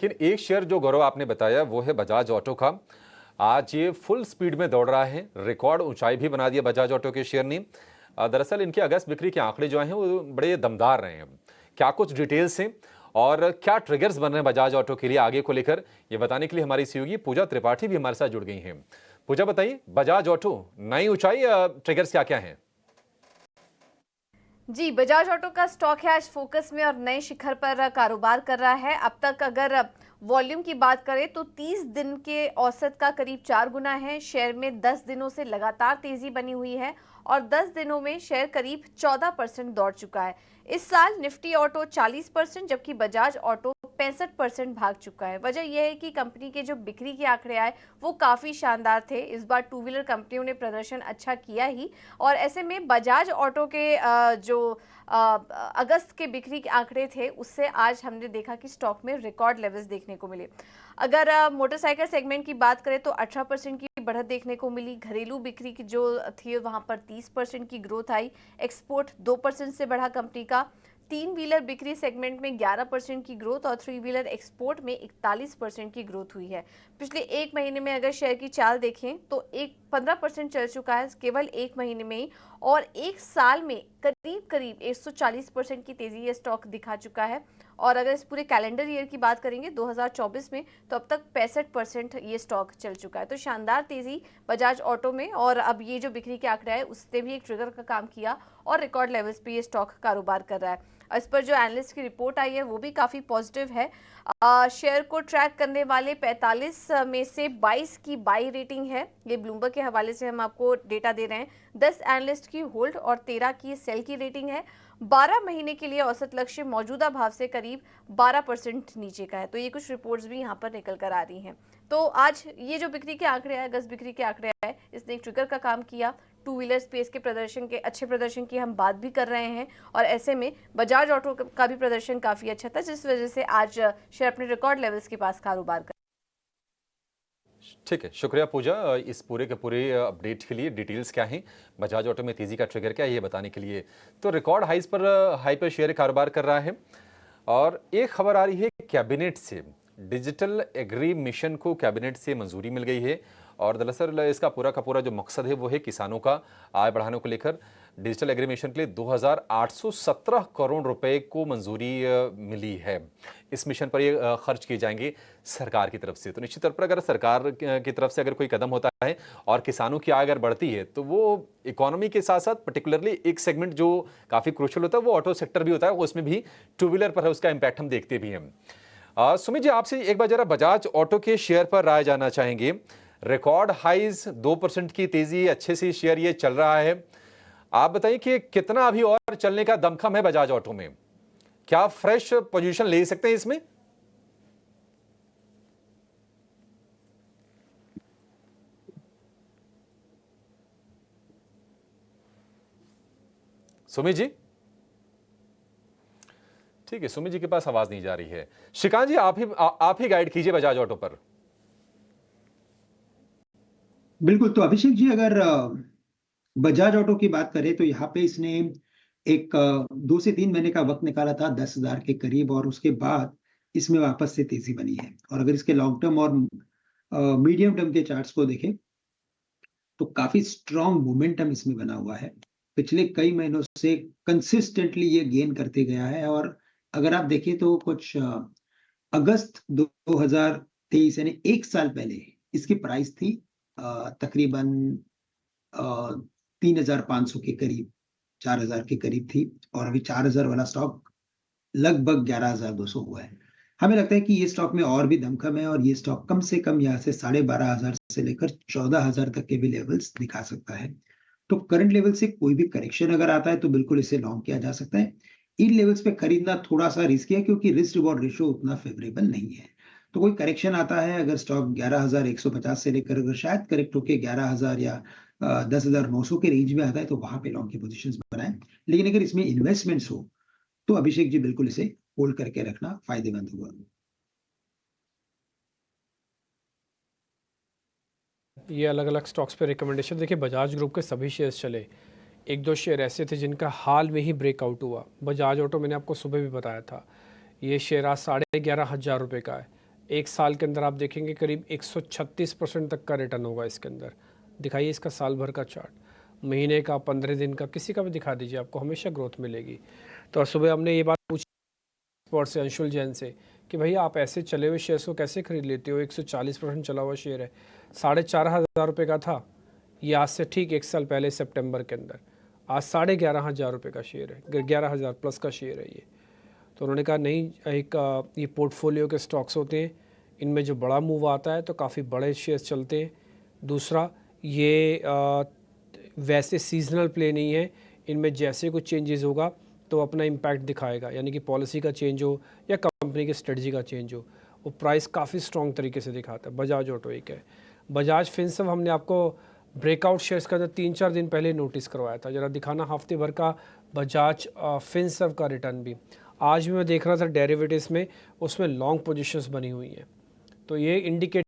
लेकिन एक शेयर जो गौरव आपने बताया वो है बजाज ऑटो का। आज ये फुल स्पीड में दौड़ रहा है, रिकॉर्ड ऊंचाई भी बना दिया बजाज ऑटो के शेयर ने। दरअसल इनके अगस्त बिक्री के आंकड़े जो हैं वो बड़े दमदार रहे हैं। क्या कुछ डिटेल्स हैं और क्या ट्रिगर्स बन रहे हैं बजाज ऑटो के लिए आगे को लेकर, ये बताने के लिए हमारी सहयोगी पूजा त्रिपाठी भी हमारे साथ जुड़ गई हैं। पूजा बताइए, बजाज ऑटो नई ऊंचाई, ट्रिगर्स क्या क्या हैं? जी, बजाज ऑटो का स्टॉक है आज फोकस में और नए शिखर पर कारोबार कर रहा है। अब तक अगर वॉल्यूम की बात करें तो 30 दिन के औसत का करीब 4 गुना है। शेयर में 10 दिनों से लगातार तेजी बनी हुई है और 10 दिनों में शेयर करीब 14% दौड़ चुका है। इस साल निफ्टी ऑटो 40% जबकि बजाज ऑटो 65% भाग चुका है। वजह यह है कि कंपनी के जो बिक्री के आंकड़े आए वो काफ़ी शानदार थे। इस बार टू व्हीलर कंपनियों ने प्रदर्शन अच्छा किया ही और ऐसे में बजाज ऑटो के जो अगस्त के बिक्री के आंकड़े थे उससे आज हमने देखा कि स्टॉक में रिकॉर्ड लेवल्स देखने को मिले। अगर मोटरसाइकिल सेगमेंट की बात करें तो 18% की बढ़त देखने को मिली। घरेलू बिक्री की जो थी वहां पर 30% की ग्रोथ आई। एक्सपोर्ट 2% से बढ़ा कंपनी का। 3 व्हीलर बिक्री सेगमेंट में 11% की ग्रोथ और 3 व्हीलर एक्सपोर्ट में 41% की ग्रोथ हुई है। पिछले एक महीने में अगर शेयर की चाल देखें तो 15% चल चुका है केवल एक महीने में ही और एक साल में करीब करीब 140% की तेजी ये स्टॉक दिखा चुका है। और अगर इस पूरे कैलेंडर ईयर की बात करेंगे 2024 में तो अब तक 65% ये स्टॉक चल चुका है। तो शानदार तेजी बजाज ऑटो में और अब ये जो बिक्री के आंकड़े आए उसने भी एक ट्रिगर का काम किया और रिकॉर्ड लेवल्स पे ये स्टॉक कारोबार कर रहा है। इस पर जो एनालिस्ट की रिपोर्ट आई है वो भी काफ़ी पॉजिटिव है। शेयर को ट्रैक करने वाले 45 में से 22 की बाई रेटिंग है। ये ब्लूमबर्ग के हवाले से हम आपको डेटा दे रहे हैं। 10 एनालिस्ट की होल्ड और 13 की सेल की रेटिंग है। 12 महीने के लिए औसत लक्ष्य मौजूदा भाव से करीब 12% नीचे का है। तो ये कुछ रिपोर्ट्स भी यहाँ पर निकल कर आ रही हैं। तो आज ये जो बिक्री के आंकड़े आए, अगस्त बिक्री के आंकड़े आए, इसने एक ट्रिगर का काम किया। टू व्हीलर स्पेस के प्रदर्शन के अच्छे प्रदर्शन की हम बात भी कर रहे हैं और ऐसे में बजाज ऑटो का भी प्रदर्शन काफी अच्छा था जिस वजह से आज शेयर अपने रिकॉर्ड लेवल्स के पास कारोबार कर। ठीक है, शुक्रिया पूजा इस पूरे के पूरे अपडेट के लिए। डिटेल्स क्या हैं, बजाज ऑटो में तेजी का ट्रिगर क्या है, ये बताने के लिए। तो रिकॉर्ड हाई पर शेयर कारोबार कर रहा है। और एक खबर आ रही है कैबिनेट से, डिजिटल एग्री मिशन को कैबिनेट से मंजूरी मिल गई है। और दरअसल इसका पूरा का पूरा जो मकसद है वो है किसानों का आय बढ़ाने को लेकर। डिजिटल एग्री मिशन के लिए 2817 करोड़ रुपए को मंजूरी मिली है। इस मिशन पर ये खर्च किए जाएंगे सरकार की तरफ से। तो निश्चित तौर पर अगर सरकार की तरफ से अगर कोई कदम होता है और किसानों की आय अगर बढ़ती है तो वो इकोनॉमी के साथ साथ पर्टिकुलरली एक सेगमेंट जो काफ़ी क्रूशियल होता है वो ऑटो सेक्टर भी होता है, उसमें भी टू व्हीलर पर है, उसका इम्पैक्ट हम देखते भी हैं। सुमित जी, आपसे एक बार जरा बजाज ऑटो के शेयर पर राय जानना चाहेंगे। रिकॉर्ड हाइज 2% की तेजी, अच्छे से शेयर ये चल रहा है। आप बताइए कि कितना अभी और चलने का दमखम है बजाज ऑटो में? क्या फ्रेश पोजीशन ले सकते हैं इसमें? सुमित जी? ठीक है, सुमित जी के पास आवाज नहीं जा रही है। श्रीकांत जी, आप ही गाइड कीजिए बजाज ऑटो पर। बिल्कुल। तो अभिषेक जी, अगर बजाज ऑटो की बात करें तो यहाँ पे इसने एक 2 से 3 महीने का वक्त निकाला था 10,000 के करीब और उसके बाद इसमें वापस से तेजी बनी है। और अगर इसके लॉन्ग टर्म और मीडियम टर्म के चार्ट्स को देखें तो काफी स्ट्रॉन्ग मोमेंटम इसमें बना हुआ है। पिछले कई महीनों से कंसिस्टेंटली ये गेन करते गया है और अगर आप देखें तो कुछ अगस्त 2023 यानी एक साल पहले इसकी प्राइस थी तकरीबन 3,500 के करीब, 4,000 के करीब थी और अभी 4,000 वाला स्टॉक लगभग 11,200 हुआ है। हमें लगता है कि ये स्टॉक में और भी दमखम है और ये स्टॉक कम से कम यहाँ से 12,500 से लेकर 14,000 तक के भी लेवल्स दिखा सकता है। तो करंट लेवल से कोई भी करेक्शन अगर आता है तो बिल्कुल इसे लॉन्ग किया जा सकता है। इन लेवल्स पे खरीदना थोड़ा-सा रिस्की है क्योंकि रिस्क रिवॉर्ड रेशियो उतना फेवरेबल नहीं है। तो कोई करेक्शन आता है, अगर स्टॉक 11,150 से लेकर अगर शायद करेक्ट होके 11,000 या 10,900 के रेंज में आता है तो वहां पे लॉन्ग की पोजीशंस बनाएं। लेकिन अगर इसमें इन्वेस्टमेंट्स हो तो अभिषेक जी बिल्कुल इसे होल्ड करके रखना फायदेमंद होगा। ये अलग अलग स्टॉक्स पे रिकमेंडेशन देखिए, बजाज ग्रुप के सभी शेयर्स चले। एक दो शेयर ऐसे थे जिनका हाल में ही ब्रेकआउट हुआ। बजाज ऑटो मैंने आपको सुबह भी बताया था, ये शेयर आज 11,500 रुपये का है। एक साल के अंदर आप देखेंगे करीब 136% तक का रिटर्न होगा इसके अंदर। दिखाइए इसका साल भर का चार्ट, महीने का, 15 दिन का, किसी का भी दिखा दीजिए, आपको हमेशा ग्रोथ मिलेगी। तो सुबह हमने ये बात पूछी एक्सपर्ट से, अंशुल जैन से, कि भैया आप ऐसे चले हुए शेयर्स को कैसे खरीद लेते हो, 140% चला हुआ शेयर है, 4,500 रुपये का था ये आज से ठीक 1 साल पहले सितंबर के अंदर, आज 11,500 रुपये का शेयर है, 11,000 प्लस का शेयर है ये। तो उन्होंने कहा नहीं, एक ये पोर्टफोलियो के स्टॉक्स होते हैं, इनमें जो बड़ा मूव आता है तो काफ़ी बड़े शेयर्स चलते हैं। दूसरा, ये वैसे सीजनल प्ले नहीं है, इनमें जैसे कुछ चेंजेस होगा तो अपना इम्पैक्ट दिखाएगा, यानी कि पॉलिसी का चेंज हो या कंपनी की स्ट्रेटजी का चेंज हो, वो प्राइस काफ़ी स्ट्रॉन्ग तरीके से दिखाता है। बजाज ऑटो एक है। बजाज फिनसर्व हमने आपको ब्रेकआउट शेयर्स का 3-4 दिन पहले नोटिस करवाया था, ज़रा दिखाना हफ्ते भर का बजाज फिनसर्व का रिटर्न भी। आज भी मैं देख रहा था डेरिवेटिव्स में, उसमें लॉन्ग पोजीशंस बनी हुई हैं, तो ये इंडिकेट